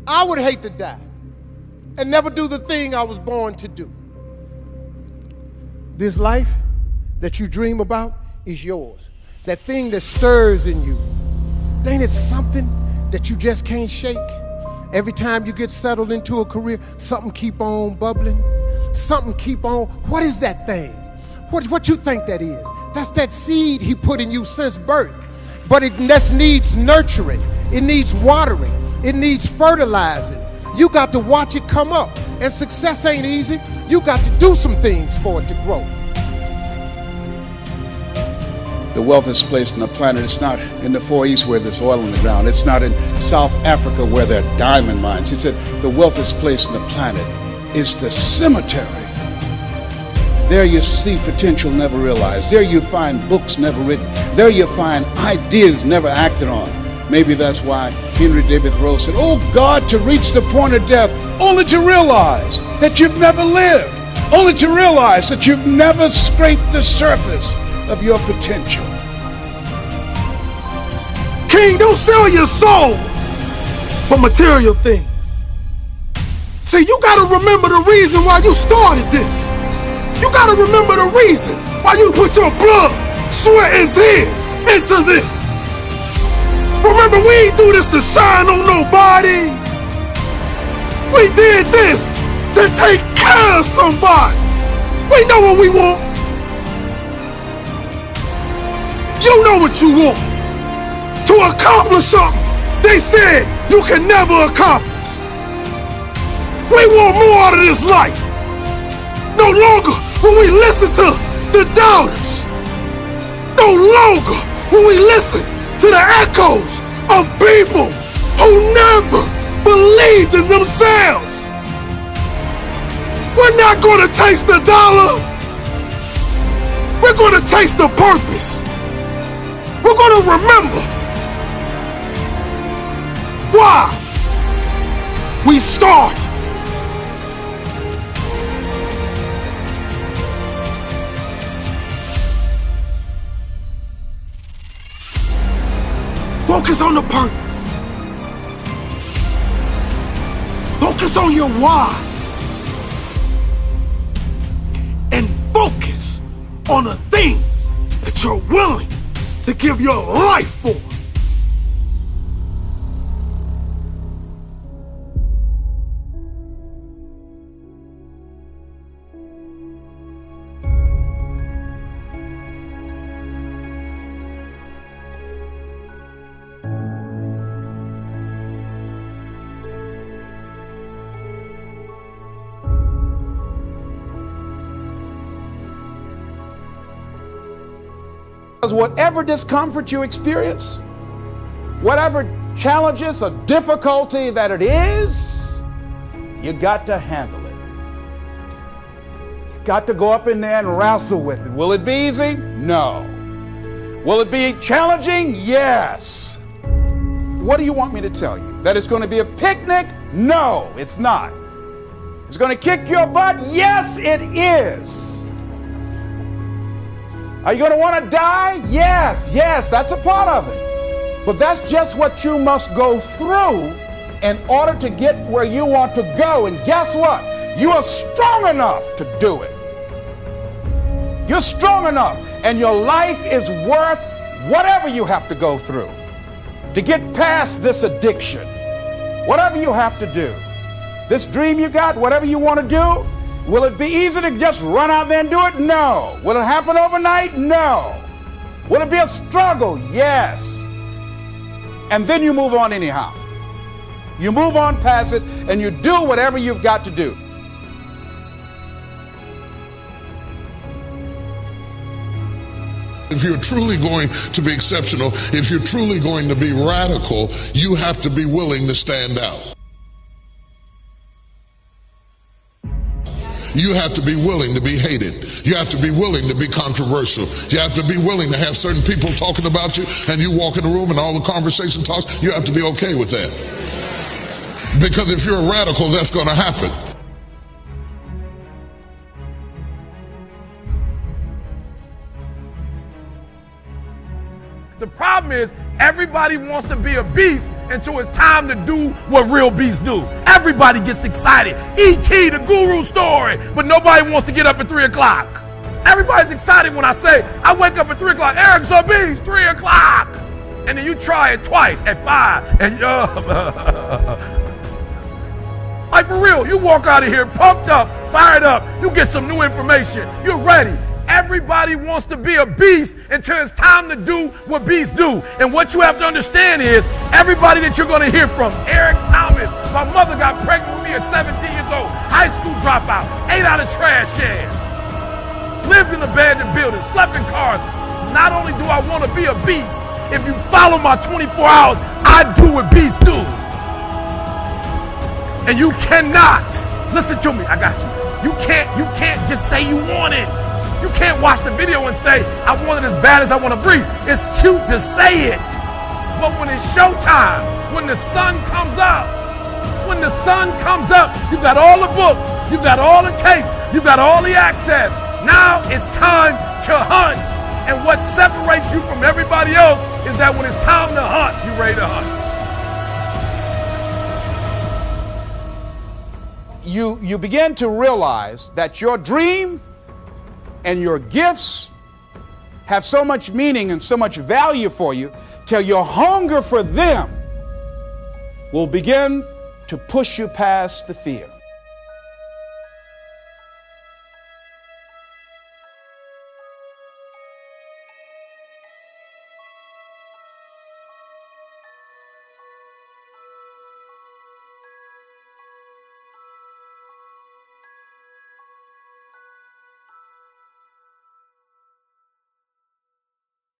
I would hate to die and never do the thing I was born to do. This life that you dream about is yours. That thing that stirs in you, ain't it something that you just can't shake? Every time you get settled into a career, something keep on bubbling, something keep on. What is that thing? What you think that is? That's that seed he put in you since birth. But it just needs nurturing. It needs watering. It needs fertilizing. You got to watch it come up. And success ain't easy. You got to do some things for it to grow. The wealthiest place on the planet, it's not in the Far East where there's oil in the ground. It's not in South Africa where there are diamond mines. It's at the wealthiest place on the planet is the cemetery. There you see potential never realized. There you find books never written. There you find ideas never acted on. Maybe that's why Henry David Thoreau said, "Oh God, to reach the point of death, only to realize that you've never lived, only to realize that you've never scraped the surface of your potential." King, don't sell your soul for material things. See, you gotta remember the reason why you started this. You gotta remember the reason why you put your blood, sweat, and tears into this. Remember, we ain't do this to shine on nobody. We did this to take care of somebody. We know what we want. You know what you want. To accomplish something they said you can never accomplish. We want more out of this life. No longer will we listen to the doubters. No longer will we listen to the echoes of people who never believed in themselves. We're not going to chase the dollar. We're going to chase the purpose. We're going to remember why we started. Focus on the purpose. Focus on your why. And focus on the things that you're willing to give your life for. Because whatever discomfort you experience, whatever challenges or difficulty that it is, you got to handle it. You got to go up in there and wrestle with it. Will it be easy? No. Will it be challenging? Yes. What do you want me to tell you? That it's going to be a picnic? No, it's not. It's going to kick your butt? Yes, it is. Are you going to want to die? Yes, that's a part of it. But that's just what you must go through in order to get where you want to go. And guess what? You are strong enough to do it. You're strong enough, and your life is worth whatever you have to go through to get past this addiction. Whatever you have to do. This dream you got, whatever you want to do, will it be easy to just run out there and do it? No. Will it happen overnight? No. Will it be a struggle? Yes. And then you move on anyhow. You move on past it and you do whatever you've got to do. If you're truly going to be exceptional, if you're truly going to be radical, you have to be willing to stand out. You have to be willing to be hated. You have to be willing to be controversial. You have to be willing to have certain people talking about you, and you walk in the room and all the conversation talks. You have to be okay with that. Because if you're a radical, that's going to happen. The problem is Everybody wants to be a beast until it's time to do what real beasts do. Everybody gets excited. E.T., the guru story, but nobody wants to get up at 3 o'clock. Everybody's excited when I say, I wake up at 3 o'clock, Eric's a beast, 3 o'clock. And then you try it twice at 5, and like for real, you walk out of here pumped up, fired up, you get some new information, you're ready. Everybody wants to be a beast until it's time to do what beasts do. And what you have to understand is, everybody that you're going to hear from, Eric Thomas, my mother got pregnant with me at 17 years old, high school dropout, ate out of trash cans, lived in abandoned buildings, slept in cars. Not only do I want to be a beast, if you follow my 24 hours, I do what beasts do. And you cannot, listen to me, I got you. You can't just say you want it. You can't watch the video and say, I want it as bad as I want to breathe. It's cute to say it. But when it's showtime, when the sun comes up, you've got all the books, you've got all the tapes, you've got all the access. Now it's time to hunt. And what separates you from everybody else is that when it's time to hunt, you're ready to hunt. You begin to realize that your dream and your gifts have so much meaning and so much value for you till your hunger for them will begin to push you past the fear.